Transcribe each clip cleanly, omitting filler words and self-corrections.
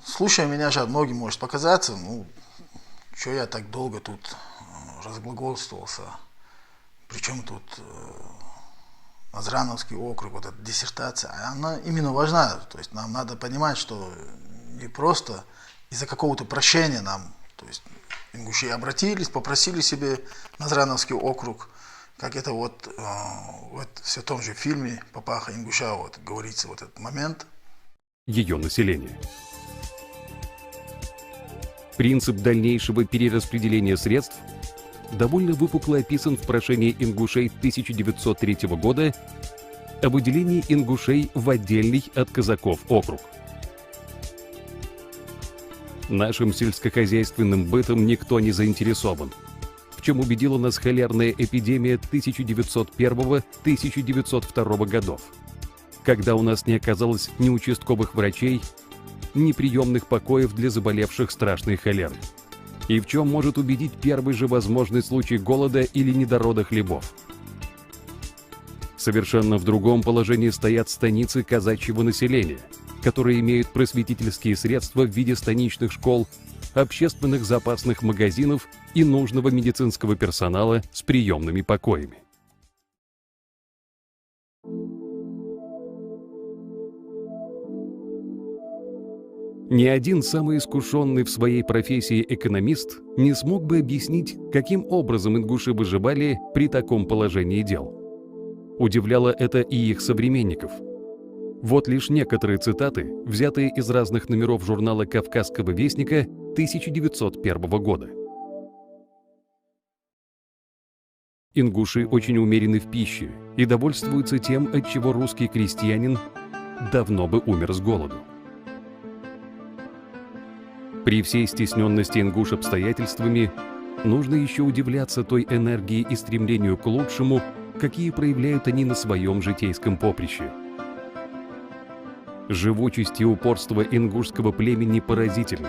Слушая меня сейчас, многим может показаться, что я так долго тут разглагольствовался. Причем тут Назрановский округ, вот эта диссертация, она именно важна. То есть нам надо понимать, что не просто из-за какого-то прощения нам, то есть ингуши обратились, попросили себе Назрановский округ, как это вот в том же фильме «Папаха Ингуша» вот говорится вот этот момент. Ее население. Принцип дальнейшего перераспределения средств довольно выпукло описан в прошении ингушей 1903 года о выделении ингушей в отдельный от казаков округ. Нашим сельскохозяйственным бытом никто не заинтересован, в чем убедила нас холерная эпидемия 1901-1902 годов, когда у нас не оказалось ни участковых врачей, ни приемных покоев для заболевших страшной холерой. И в чем может убедить первый же возможный случай голода или недорода хлебов. Совершенно в другом положении стоят станицы казачьего населения, которые имеют просветительские средства в виде станичных школ, общественных запасных магазинов и нужного медицинского персонала с приемными покоями. Ни один самый искушенный в своей профессии экономист не смог бы объяснить, каким образом ингуши выживали при таком положении дел. Удивляло это и их современников. Вот лишь некоторые цитаты, взятые из разных номеров журнала «Кавказского вестника» 1901 года. Ингуши очень умерены в пище и довольствуются тем, от чего русский крестьянин давно бы умер с голоду. При всей стесненности ингуш обстоятельствами нужно еще удивляться той энергии и стремлению к лучшему, какие проявляют они на своем житейском поприще. Живучесть и упорство ингушского племени поразительны.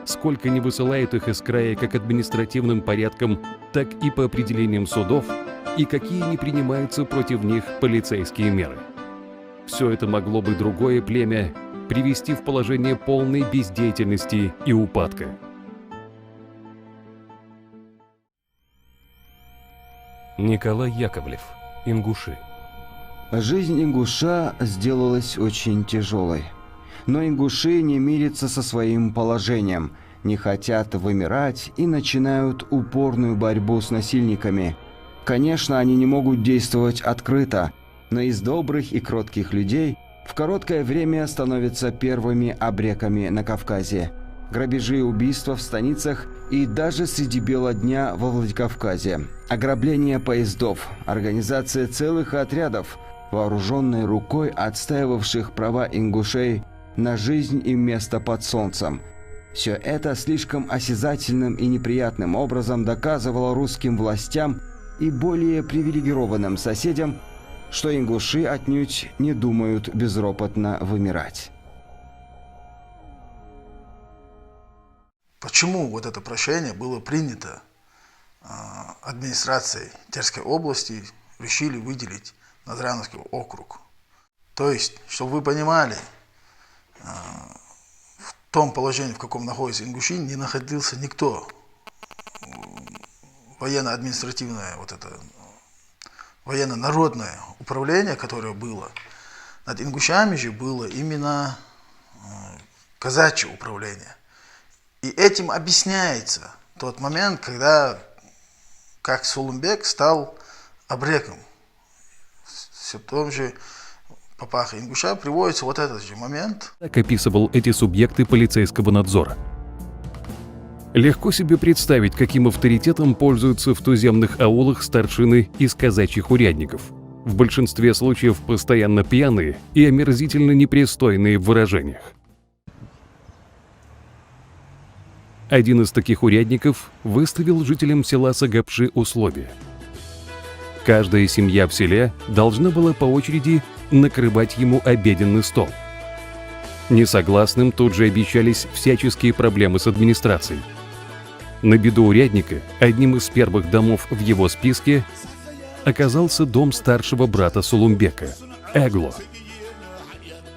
Сколько не высылают их из края как административным порядком, так и по определениям судов, и какие не принимаются против них полицейские меры. Все это могло бы другое племя привести в положение полной бездеятельности и упадка. Николай Яковлев, ингуши. Жизнь ингуша сделалась очень тяжелой. Но ингуши не мирятся со своим положением, не хотят вымирать и начинают упорную борьбу с насильниками. Конечно, они не могут действовать открыто, но из добрых и кротких людей в короткое время становятся первыми абреками на Кавказе. Грабежи и убийства в станицах и даже среди бела дня во Владикавказе. Ограбление поездов, организация целых отрядов, вооруженной рукой отстаивавших права ингушей на жизнь и место под солнцем. Все это слишком осязательным и неприятным образом доказывало русским властям и более привилегированным соседям, что ингуши отнюдь не думают безропотно вымирать. Почему вот это прошение было принято администрацией Терской области, решили выделить Назрановский округ? То есть, чтобы вы понимали, в том положении, в каком находится ингуши, не находился никто. Военно-административное, вот это военно-народное управление, которое было, над ингушами же было именно казачье управление. И этим объясняется тот момент, когда как Сулумбек стал абреком. В том же Папаха Ингуша приводится вот этот же момент. Так описывал эти субъекты полицейского надзора. Легко себе представить, каким авторитетом пользуются в туземных аулах старшины из казачьих урядников. В большинстве случаев постоянно пьяные и омерзительно непристойные в выражениях. Один из таких урядников выставил жителям села Сагапши условия. Каждая семья в селе должна была по очереди накрывать ему обеденный стол. Несогласным тут же обещались всяческие проблемы с администрацией. На беду урядника одним из первых домов в его списке оказался дом старшего брата Сулумбека – Эгло.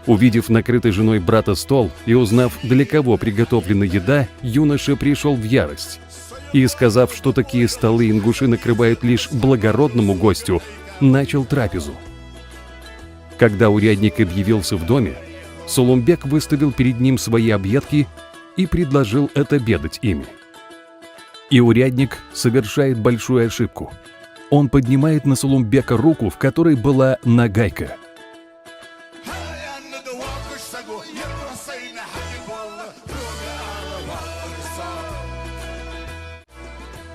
Увидев накрытый женой брата стол и узнав, для кого приготовлена еда, юноша пришел в ярость. И, сказав, что такие столы ингуши накрывают лишь благородному гостю, начал трапезу. Когда урядник объявился в доме, Сулумбек выставил перед ним свои объедки и предложил отобедать ими. И урядник совершает большую ошибку. Он поднимает на Сулумбека руку, в которой была нагайка.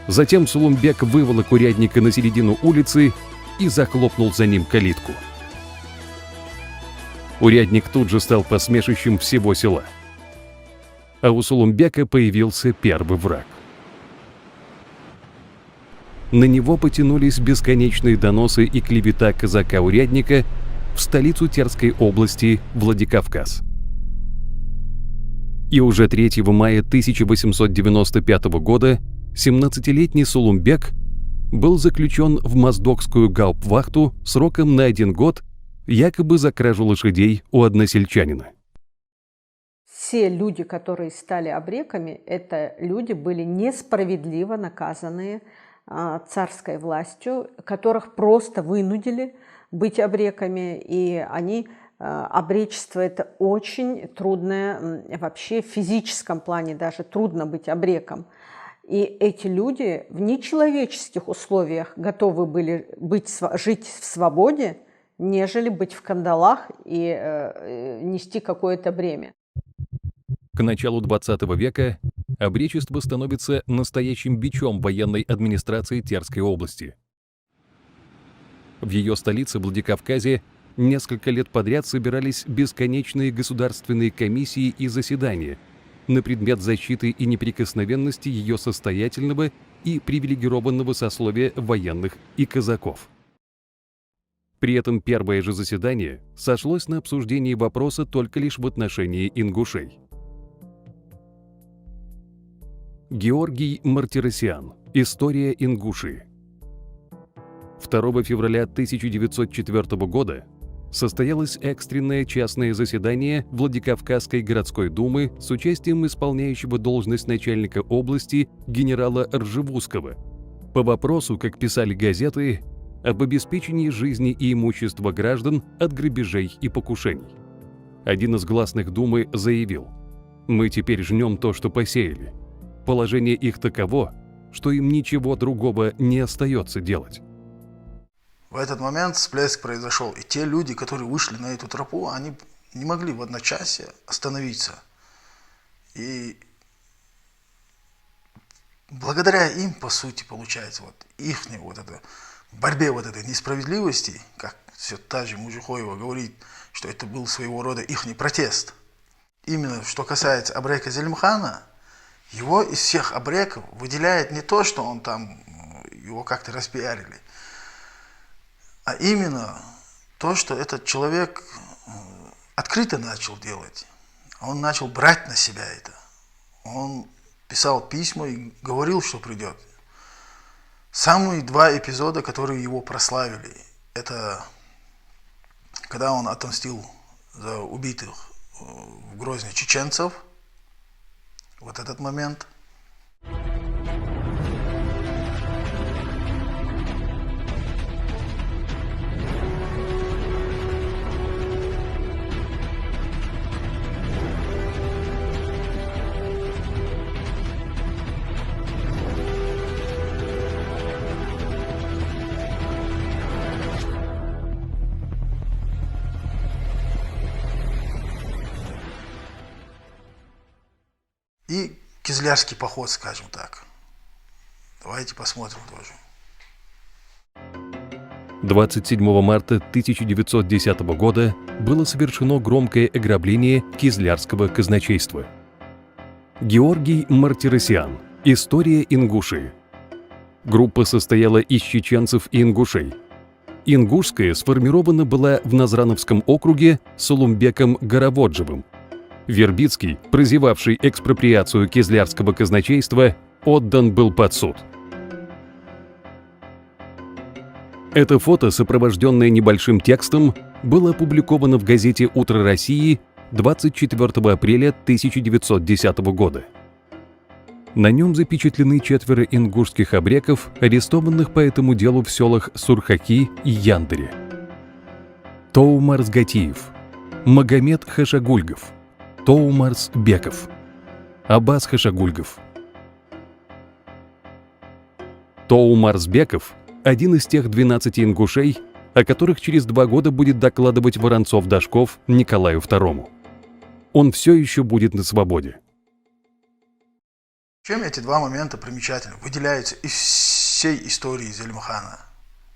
Затем Сулумбек выволок урядника на середину улицы и захлопнул за ним калитку. Урядник тут же стал посмешищем всего села. А у Сулумбека появился первый враг. На него потянулись бесконечные доносы и клевета казака-урядника в столицу Терской области Владикавказ. И уже 3 мая 1895 года 17-летний Сулумбек был заключен в моздокскую гауптвахту сроком на 1 год, якобы за кражу лошадей у односельчанина. Все люди, которые стали абреками, это люди были несправедливо наказанные царской властью, которых просто вынудили быть абреками, и обречество – это очень трудное, вообще в физическом плане даже трудно быть абреком. И эти люди в нечеловеческих условиях готовы были жить в свободе, нежели быть в кандалах и нести какое-то бремя. К началу 20 века обречество становится настоящим бичом военной администрации Терской области. В ее столице Владикавказе несколько лет подряд собирались бесконечные государственные комиссии и заседания на предмет защиты и неприкосновенности ее состоятельного и привилегированного сословия военных и казаков. При этом первое же заседание сошлось на обсуждении вопроса только лишь в отношении ингушей. Георгий Мартиросян. История Ингушии. 2 февраля 1904 года состоялось экстренное частное заседание Владикавказской городской думы с участием исполняющего должность начальника области генерала Ржевузского по вопросу, как писали газеты, об обеспечении жизни и имущества граждан от грабежей и покушений. Один из гласных думы заявил: «Мы теперь жнем то, что посеяли. Положение их таково, что им ничего другого не остается делать». В этот момент всплеск произошел, и те люди, которые вышли на эту тропу, они не могли в одночасье остановиться. И благодаря им, по сути, получается, их борьбе этой несправедливости, как все та же Мужухоева говорит, что это был своего рода ихний протест. Именно что касается абрека Зелимхана, его из всех абреков выделяет не то, что он там, его как-то распиарили, а именно то, что этот человек открыто начал делать. Он начал брать на себя это. Он писал письма и говорил, что придет. Самые 2 эпизода, которые его прославили, это когда он отомстил за убитых в Грозне чеченцев. Вот этот момент. И Кизлярский поход, скажем так. Давайте посмотрим тоже. 27 марта 1910 года было совершено громкое ограбление Кизлярского казначейства. Георгий Мартиросян. История Ингушии. Группа состояла из чеченцев и ингушей. Ингушская сформирована была в Назрановском округе Сулумбеком Гороводжевым. Вербицкий, прозевавший экспроприацию Кизлярского казначейства, отдан был под суд. Это фото, сопровожденное небольшим текстом, было опубликовано в газете «Утро России» 24 апреля 1910 года. На нем запечатлены 4 ингушских абреков, арестованных по этому делу в селах Сурхаки и Яндыре. Тоумарс Гатиев, Магомед Хашагульгов, Тоумарс Беков, Аббас Хашагульгов. Тоумарс Беков – один из тех 12 ингушей, о которых через 2 года будет докладывать Воронцов-Дашков Николаю II. Он все еще будет на свободе. Чем эти два момента примечательны, выделяются из всей истории Зелимхана?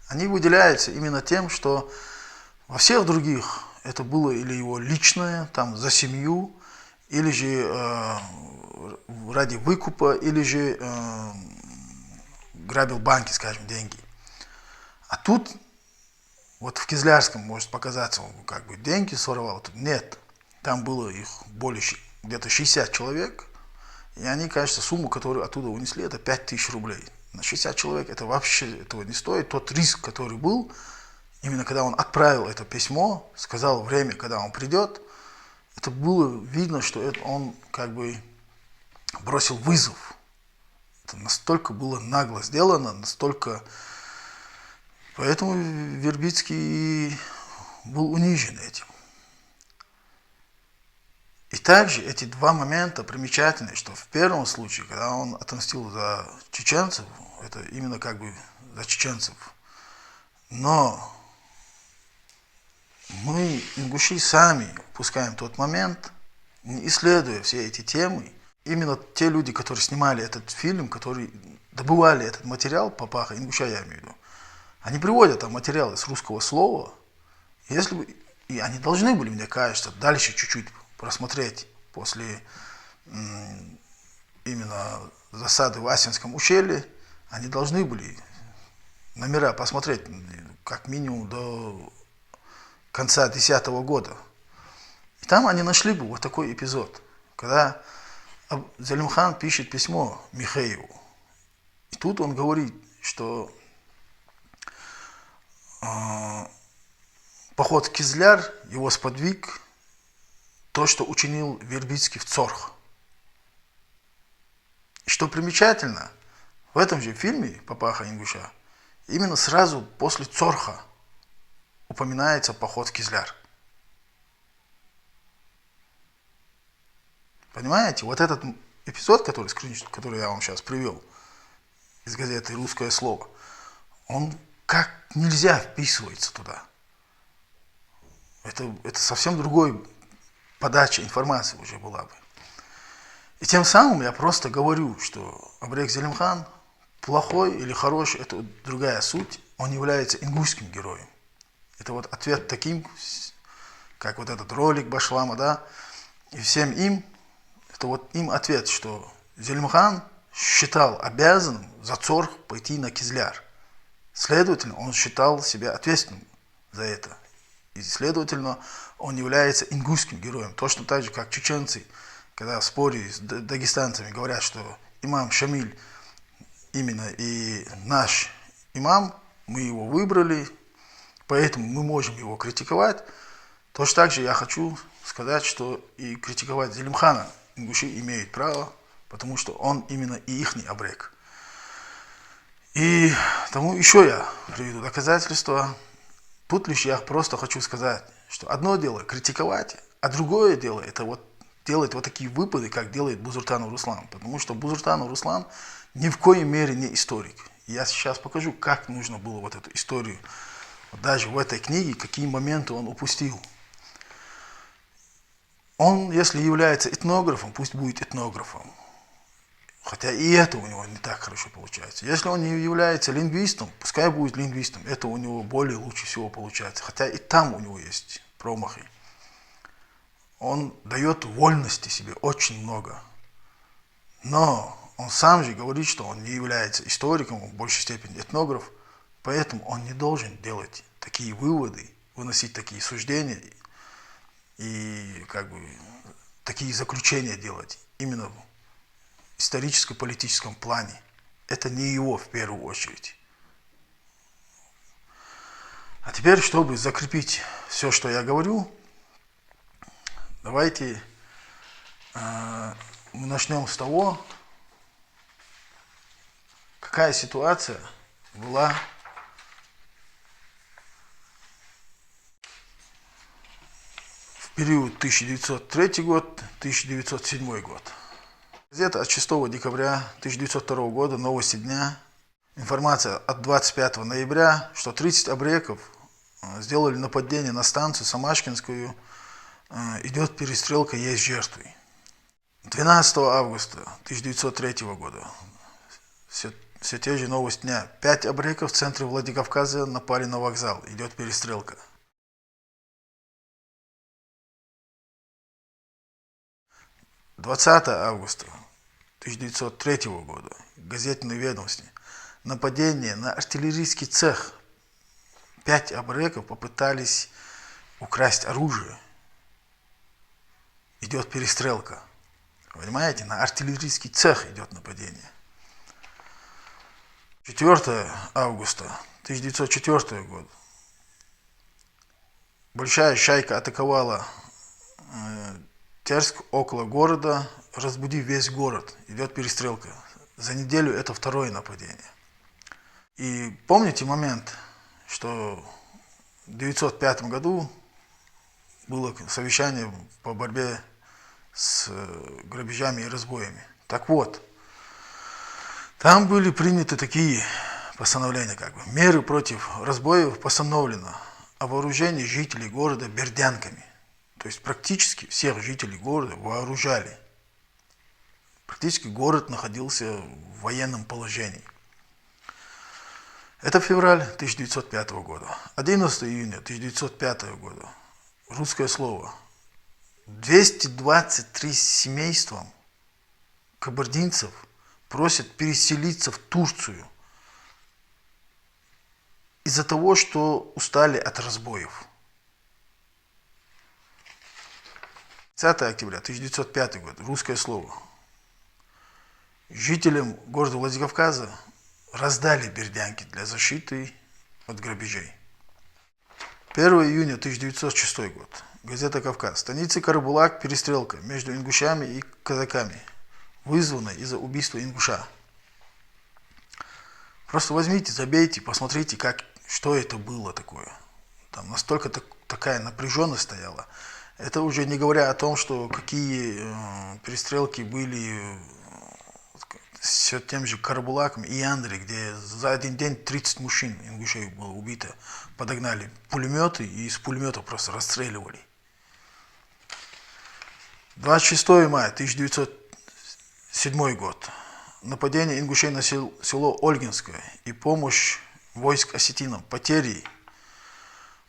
Они выделяются именно тем, что во всех других это было или его личное, там, за семью, или же ради выкупа, или же грабил банки, скажем, деньги. А тут, вот в Кизлярском может показаться, он как бы деньги своровал. Тут нет, там было их более, где-то 60 человек, и они, кажется, сумму, которую оттуда унесли, это 5000 рублей. На 60 человек это вообще этого не стоит. Тот риск, который был, именно когда он отправил это письмо, сказал время, когда он придет, это было видно, что это он как бы бросил вызов. Это настолько было нагло сделано, настолько... Поэтому Вербицкий был унижен этим. И также эти два момента примечательны, что в первом случае, когда он отомстил за чеченцев, это именно как бы за чеченцев. Но мы, ингуши, сами упускаем тот момент, не исследуя все эти темы. Именно те люди, которые снимали этот фильм, которые добывали этот материал, папаха, ингуша я имею в виду, они приводят там материалы с русского слова. Если бы, и они должны были, мне кажется, дальше чуть-чуть просмотреть после именно засады в Асинском ущелье, они должны были номера посмотреть как минимум до конца 2010 года. И там они нашли бы вот такой эпизод, когда Зелимхан пишет письмо Михееву. И тут он говорит, что поход в Кизляр его сподвиг то, что учинил Вербицкий в Цорх. И что примечательно, в этом же фильме «Папаха ингуша» именно сразу после Цорха упоминается поход в Кизляр. Понимаете, вот этот эпизод, который я вам сейчас привел из газеты «Русское слово», он как нельзя вписывается туда. Это совсем другой подача информации уже была бы. И тем самым я просто говорю, что абрек Зелимхан плохой или хороший, это другая суть, он является ингушским героем. Это вот ответ таким, как вот этот ролик Башлама, да, и всем им, это вот им ответ, что Зелимхан считал обязанным за Цорх пойти на Кизляр. Следовательно, он считал себя ответственным за это. И, следовательно, он является ингушским героем. Точно так же, как чеченцы, когда в споре с дагестанцами говорят, что имам Шамиль именно и наш имам, мы его выбрали, поэтому мы можем его критиковать. Точно так же я хочу сказать, что и критиковать Зелимхана ингуши имеют право, потому что он именно и ихний абрек. И тому еще я приведу доказательства. Тут лишь я просто хочу сказать, что одно дело критиковать, а другое дело это вот делать вот такие выпады, как делает Бузуртанов Руслан. Потому что Бузуртанов Руслан ни в коей мере не историк. И я сейчас покажу, как нужно было вот эту историю, вот даже в этой книге, какие моменты он упустил. Он, если является этнографом, пусть будет этнографом. Хотя и это у него не так хорошо получается. Если он не является лингвистом, пускай будет лингвистом. Это у него более лучше всего получается. Хотя и там у него есть промахи. Он дает вольности себе очень много. Но он сам же говорит, что он не является историком, он в большей степени этнограф. Поэтому он не должен делать такие выводы, выносить такие суждения и как бы такие заключения делать именно в историческо-политическом плане. Это не его в первую очередь. А теперь, чтобы закрепить все, что я говорю, давайте мы начнем с того, какая ситуация была в период 1903 год-1907 год. Газета от 6 декабря 1902 года «Новости дня». Информация от 25 ноября, что 30 абреков сделали нападение на станцию Самашкинскую. Идет перестрелка, есть жертвы. 12 августа 1903 года. Все те же новости дня. 5 абреков в центре Владикавказа напали на вокзал. Идет перестрелка. 20 августа 1903 года. Газетные ведомости. Нападение на артиллерийский цех. 5 абреков попытались украсть оружие. Идет перестрелка. Понимаете, на артиллерийский цех идет нападение. 4 августа 1904 года. Большая шайка атаковала Терск около города, разбудив весь город. Идет перестрелка. За неделю это второе нападение. И помните момент, что в 1905 году было совещание по борьбе с грабежами и разбоями. Так вот, там были приняты такие постановления, меры против разбоев постановлено о вооружении жителей города бердянками. То есть практически всех жителей города вооружали. Практически город находился в военном положении. Это февраль 1905 года. 11 июня 1905 года. Русское слово. 223 семейства кабардинцев просят переселиться в Турцию из-за того, что устали от разбоев. 30 октября 1905 год. Русское слово. Жителям города Владикавказа раздали бердянки для защиты от грабежей. 1 июня 1906 год. Газета «Кавказ». Станица Карабулак. Перестрелка между ингушами и казаками, вызванная из-за убийства ингуша. Просто возьмите, забейте, посмотрите, что это было такое. Там настолько такая напряженность стояла. Это уже не говоря о том, что какие перестрелки были с тем же Карабулаком и Яндре, где за один день 30 мужчин ингушей было убито. Подогнали пулеметы и из пулеметов просто расстреливали. 26 мая 1907 год. Нападение ингушей на село Ольгинское и помощь войск осетинам. Потери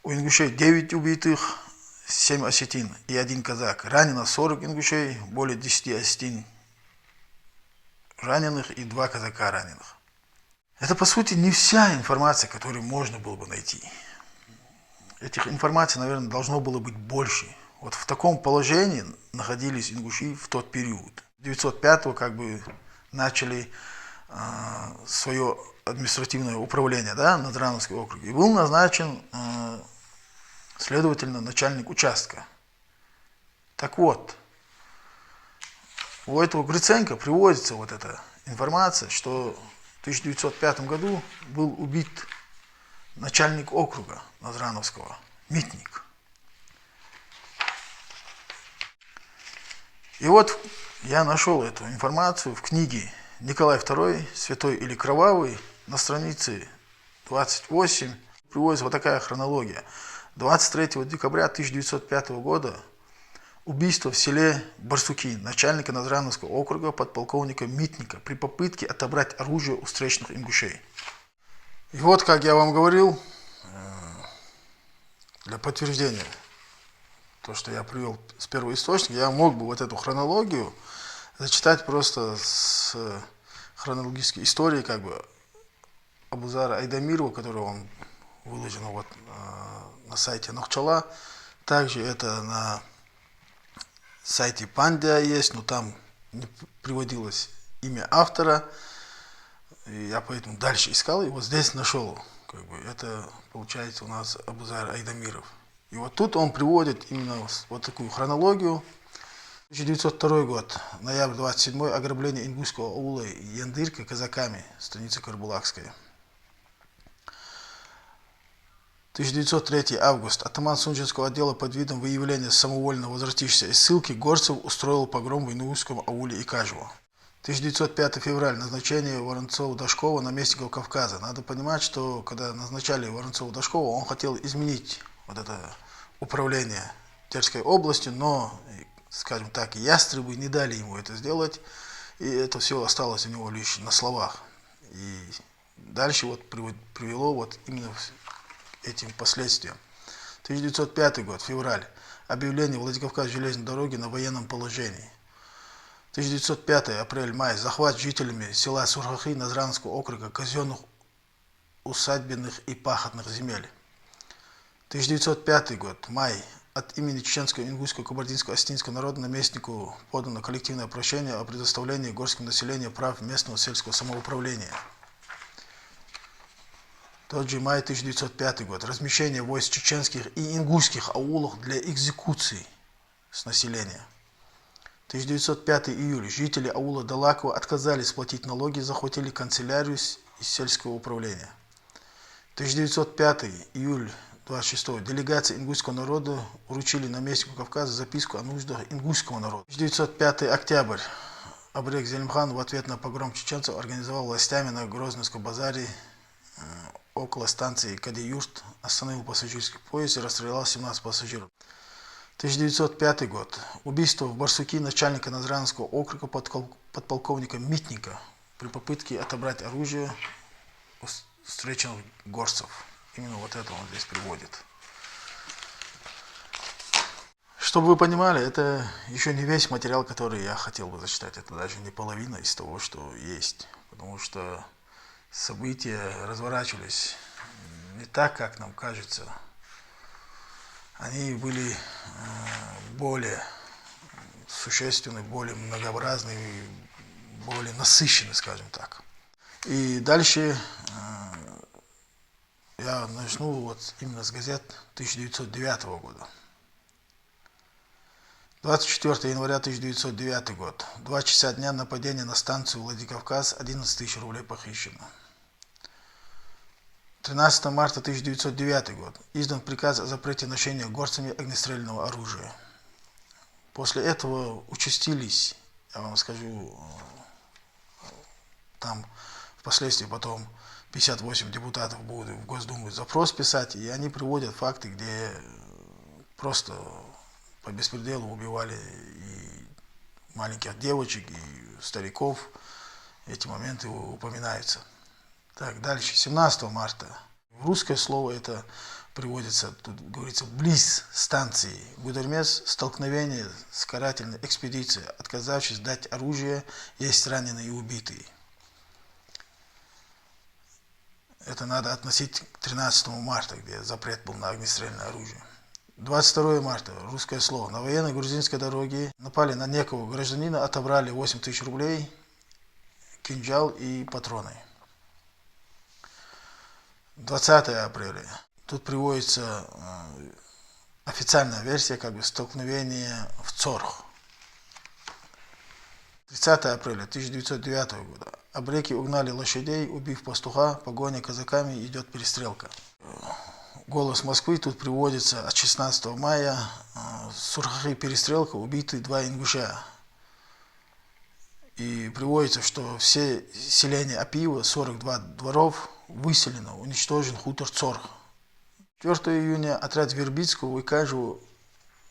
у ингушей 9 убитых, 7 осетин и 1 казак. Ранено 40 ингушей, более 10 осетин раненых и 2 казака раненых. Это, по сути, не вся информация, которую можно было бы найти. Этих информаций, наверное, должно было быть больше. Вот в таком положении находились ингуши в тот период. 905-го начали свое административное управление, Надрановский округ. И был назначен, следовательно, начальник участка. Так вот, у этого Гриценко приводится вот эта информация, что в 1905 году был убит начальник округа Надрановского, Митник. И вот я нашел эту информацию в книге Николай II, Святой или Кровавый, на странице 28. Приводится вот такая хронология. 23 декабря 1905 года убийство в селе Барсуки начальника Надрановского округа подполковника Митника при попытке отобрать оружие у встречных ингушей. И вот, как я вам говорил, для подтверждения то, что я привел с первого источника, я мог бы вот эту хронологию зачитать просто с хронологической истории Абузара Айдамирова, которую он выложен на сайте Нохчала. Также это на сайте Пандия есть, но там не приводилось имя автора. И я поэтому дальше искал, и вот здесь нашел как бы, это получается у нас Абузар Айдамиров. И вот тут он приводит именно вот такую хронологию. 1902 год, ноябрь 27, ограбление ингушского аула Яндырка казаками, станица Карбулакская. 1903 август, атаман Сунчинского отдела под видом выявления самовольно возвратившихся из ссылки горцев устроил погром в ингушском ауле Икажево. 1905 февраль, назначение Воронцова-Дашкова наместником Кавказа. Надо понимать, что когда назначали Воронцова-Дашкова, он хотел изменить вот это управление Тверской областью, но, скажем так, ястребы не дали ему это сделать, и это все осталось у него лишь на словах. И дальше вот привело вот именно этим последствиям. 1905 год, февраль, объявление Владикавказской железной дороги на военном положении. 1905 апрель-май, захват жителями села Сурхахи Назранского округа казенных усадебных и пахотных земель. 1905 год, май, от имени Чеченского, Ингушского, Кабардинского, Осетинского народа наместнику подано коллективное прошение о предоставлении горскому населению прав местного сельского самоуправления. Тот же май 1905 год, размещение войск чеченских и ингушских аулов для экзекуций с населения. 1905 июль, жители аула Далакова отказались платить налоги, захватили канцелярию из сельского управления. 1905 июль 26 делегация ингушского народа вручили наместнику Кавказа записку о нуждах ингушского народа. 1905 октябрь, Абрек Зелимхан в ответ на погром чеченцев организовал властями на Грозненском базаре около станции Кади-Юрт, остановил пассажирский поезд и расстрелял 17 пассажиров. 1905 год. Убийство в Барсуки начальника Назранского округа подполковника Митника при попытке отобрать оружие у встреченных горцев. Именно вот это он здесь приводит. Чтобы вы понимали, это еще не весь материал, который я хотел бы зачитать. Это даже не половина из того, что есть. Потому что события разворачивались не так, как нам кажется. Они были более существенны, более многообразны, более насыщены, скажем так. И дальше я начну вот именно с газет 1909 года. 24 января 1909 год. 2 часа дня, нападение на станцию Владикавказ, 11 тысяч рублей похищено. 13 марта 1909 год. Издан приказ о запрете ношения горцами огнестрельного оружия. После этого участились, я вам скажу, там впоследствии потом 58 депутатов будут в Госдуму запрос писать, и они приводят факты, где просто по беспределу убивали и маленьких девочек, и стариков. Эти моменты упоминаются. Так, дальше, 17 марта. В русское слово это приводится, тут говорится, близ станции Гудермес, столкновение с карательной экспедицией, отказавшись дать оружие, есть раненые и убитые. Это надо относить к 13 марта, где запрет был на огнестрельное оружие. 22 марта, русское слово. На военной грузинской дороге напали на некого гражданина, отобрали 8 тысяч рублей, кинжал и патроны. 20 апреля. Тут приводится официальная версия, как бы столкновения в Цорх. 30 апреля 1909 года. Абреки угнали лошадей, убив пастуха, погоня казаками, идет перестрелка. Голос Москвы тут приводится от 16 мая. Сурхахи перестрелка, убиты 2 ингуша. И приводится, что все селения Апиева, 42 дворов, выселено, уничтожен хутор Цорх. 4 июня отряд Вербицкого в Икажево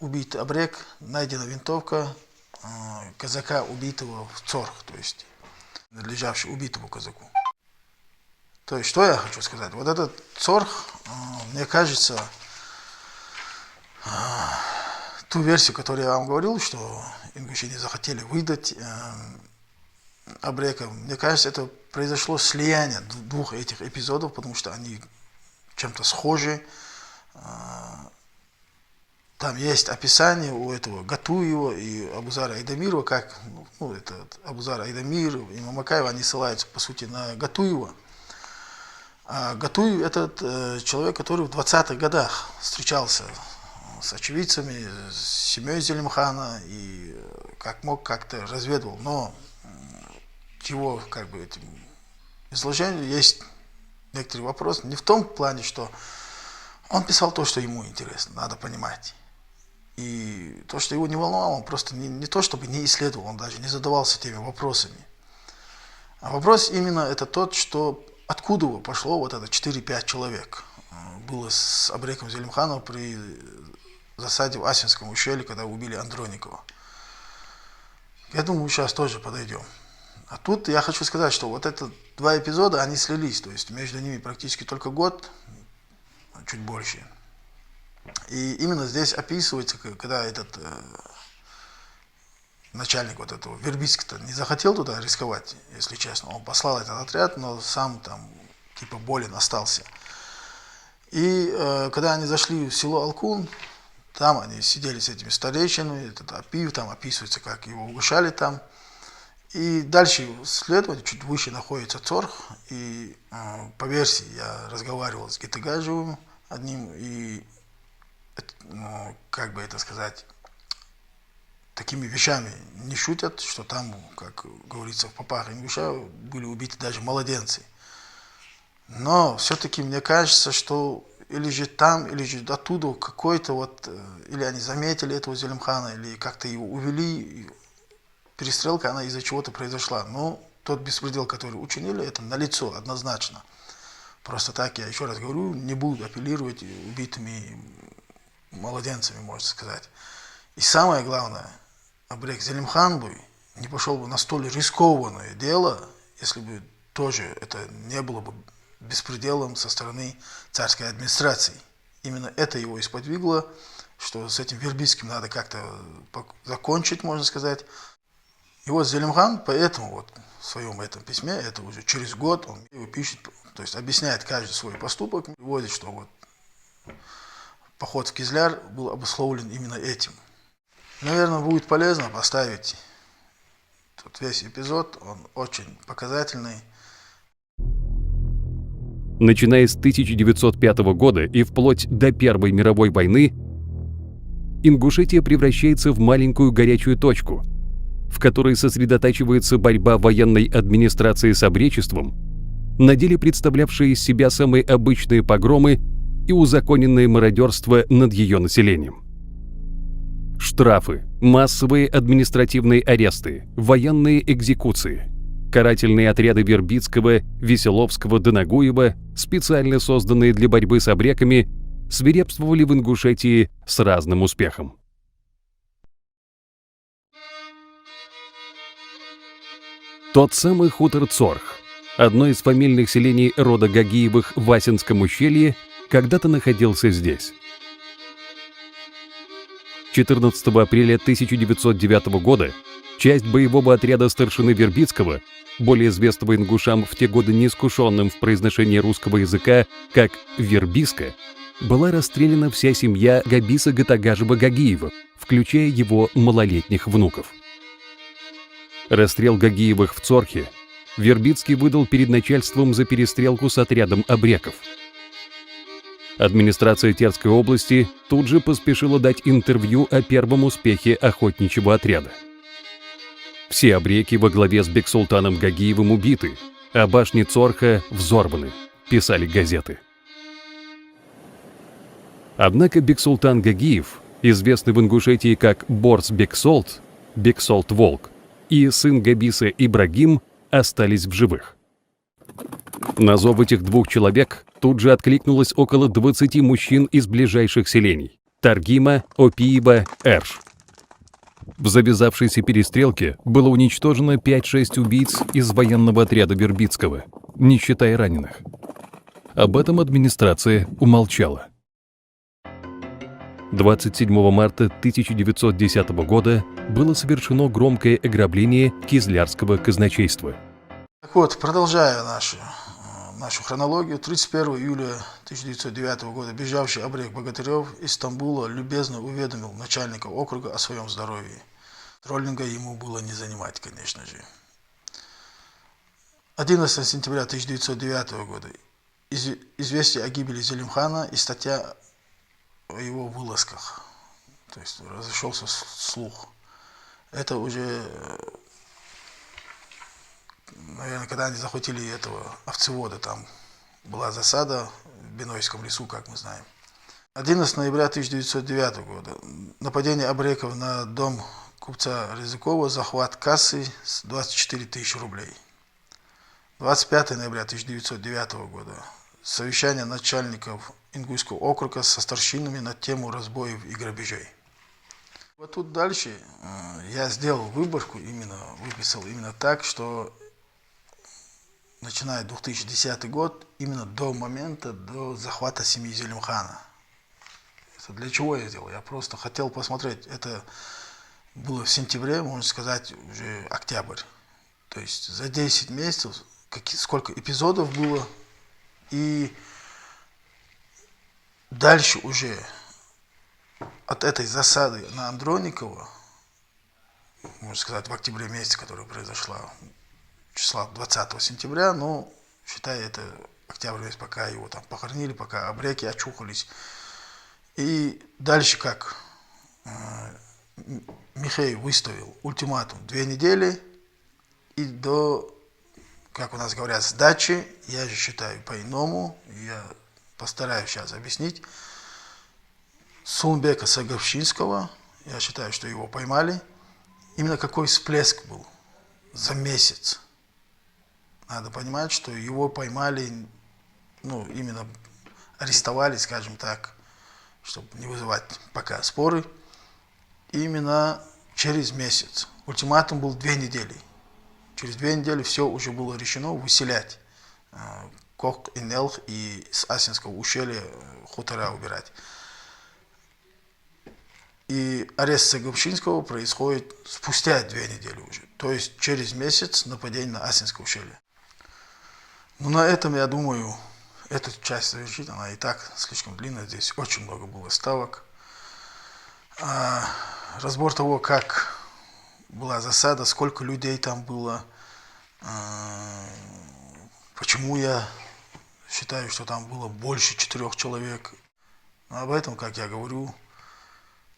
убит Абрек, найдена винтовка казака, убитого в Цорх, то есть принадлежавший убитому казаку. То есть, что я хочу сказать? Вот этот Цорх, мне кажется, ту версию, которую я вам говорил, что ингуши не захотели выдать Абрека, мне кажется, это произошло слияние двух этих эпизодов, потому что они чем-то схожи. Там есть описание у этого Гатуева и Абузара Айдамирова, как Абузар Айдамир и Мамакаева, они ссылаются, по сути, на Гатуева. А Гатуев – этот человек, который в 20-х годах встречался с очевидцами, с семьей Зелимхана и как мог как-то разведывал. Но его как бы этим изложению есть некоторые вопросы. Не в том плане, что он писал то, что ему интересно, надо понимать. И то, что его не волновало, он просто не то, чтобы не исследовал, он даже не задавался теми вопросами. А вопрос именно это тот, что откуда пошло вот это 4-5 человек. Было с Абреком Зелимханом при засаде в Асинском ущелье, когда убили Андроникова. Я думаю, сейчас тоже подойдем. А тут я хочу сказать, что вот это 2 эпизода, они слились, то есть между ними практически только год, чуть больше. И именно здесь описывается, когда этот начальник вот этого Вербицкого не захотел туда рисковать, если честно. Он послал этот отряд, но сам там типа болен остался. И когда они зашли в село Алкун, там они сидели с этими старейшинами, этот Апиев, там описывается, как его угощали там. И дальше следовать, чуть выше находится Цорх, и по версии я разговаривал с Гетегажевым одним, и как бы это сказать, такими вещами не шутят, что там, как говорится в попах Ингуша, были убиты даже младенцы. Но все-таки мне кажется, что или же там, или же оттуда какой-то вот, или они заметили этого Зелимхана, или как-то его увели. Перестрелка, она из-за чего-то произошла. Но тот беспредел, который учинили, это налицо однозначно. Просто так, я еще раз говорю, не буду апеллировать убитыми младенцами, можно сказать. И самое главное, Абрек Зелимхан бы не пошел бы на столь рискованное дело, если бы тоже это не было бы беспределом со стороны царской администрации. Именно это его и сподвигло, что с этим Вербицким надо как-то закончить, можно сказать. И вот Зелимхан поэтому вот в своем этом письме, это уже через год, он его пишет, то есть объясняет каждый свой поступок, выводит, что вот поход в Кизляр был обусловлен именно этим. Наверное, будет полезно поставить тут весь эпизод, он очень показательный. Начиная с 1905 года и вплоть до Первой мировой войны, Ингушетия превращается в маленькую горячую точку, в которой сосредотачивается борьба военной администрации с обречеством, на деле представлявшие из себя самые обычные погромы и узаконенное мародерство над ее населением. Штрафы, массовые административные аресты, военные экзекуции, карательные отряды Вербицкого, Веселовского, Донагуева, специально созданные для борьбы с абреками, свирепствовали в Ингушетии с разным успехом. Тот самый хутор Цорх, одно из фамильных селений рода Гагиевых в Асинском ущелье, когда-то находился здесь. 14 апреля 1909 года часть боевого отряда старшины Вербицкого, более известного ингушам в те годы неискушенным в произношении русского языка как Вербиска, была расстреляна вся семья Габиса Гатагажева-Гагиева, включая его малолетних внуков. Расстрел Гагиевых в Цорхе Вербицкий выдал перед начальством за перестрелку с отрядом абреков. Администрация Терской области тут же поспешила дать интервью о первом успехе охотничьего отряда. Все абреки во главе с Бексултаном Гагиевым убиты, а башни Цорха взорваны, писали газеты. Однако Бексултан Гагиев, известный в Ингушетии как Борс Бексолт, Бексолт-Волк, и сын Габиса Ибрагим остались в живых. На зов этих двух человек тут же откликнулось около 20 мужчин из ближайших селений – Таргима, Опиева, Эрш. В завязавшейся перестрелке было уничтожено 5-6 убийц из военного отряда Вербицкого, не считая раненых. Об этом администрация умолчала. 27 марта 1910 года было совершено громкое ограбление Кизлярского казначейства. Так вот, продолжая нашу хронологию, 31 июля 1909 года бежавший абрек Богатырев из Стамбула любезно уведомил начальника округа о своем здоровье. Троллинга ему было не занимать, конечно же. 11 сентября 1909 года известие о гибели Зелимхана и статья о его вылазках. То есть разошелся слух. Это уже, наверное, когда они захватили этого овцевода, там была засада в Бенойском лесу, как мы знаем. 11 ноября 1909 года. Нападение абреков на дом купца Рязыкова, захват кассы с 24 тысячи рублей. 25 ноября 1909 года. Совещание начальников Ингушского округа со старшинами на тему разбоев и грабежей. Вот тут дальше я сделал выборку, выписал именно так, что начиная 2010 год, именно до момента, до захвата семьи Зелимхана. Это для чего я сделал? Я просто хотел посмотреть, это было в сентябре, можно сказать, уже октябрь. То есть за 10 месяцев сколько эпизодов было, и дальше уже от этой засады на Андроникова, можно сказать, в октябре месяце, которая произошла, числа 20 сентября, но считай, это октябрь месяц, пока его там похоронили, пока абреки очухались. И дальше как Михей выставил ультиматум 2 недели, и до, как у нас говорят, сдачи, я же считаю по-иному, я постараюсь сейчас объяснить, Сулымбека Саговщинского, я считаю, что его поймали, именно какой всплеск был за месяц. Надо понимать, что его поймали, именно арестовали, скажем так, чтобы не вызывать пока споры, именно через месяц. Ультиматум был 2 недели. Через 2 недели все уже было решено выселять Кок и Нелх и с Асинского ущелья хутора убирать. И арест Саговщинского происходит спустя 2 недели уже. То есть через месяц нападение на Асинское ущелье. Но на этом, я думаю, эту часть завершить. Она и так слишком длинная. Здесь очень много было ставок. Разбор того, как была засада, сколько людей там было, почему я считаю, что там было больше 4 человек. Но об этом, как я говорю,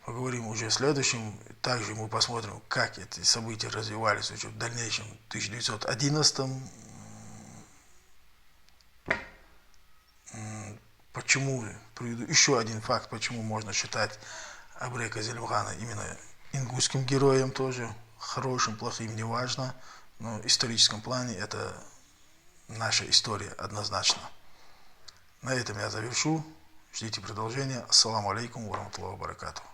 поговорим уже в следующем. Также мы посмотрим, как эти события развивались уже в дальнейшем, в 1911. Почему, приведу еще один факт, почему можно считать абрека Зелимхана именно ингушским героем тоже, хорошим, плохим, неважно, но в историческом плане это наша история однозначно. На этом я завершу. Ждите продолжения. Ассаламу алейкум ва рахматуллахи ва баракатуху.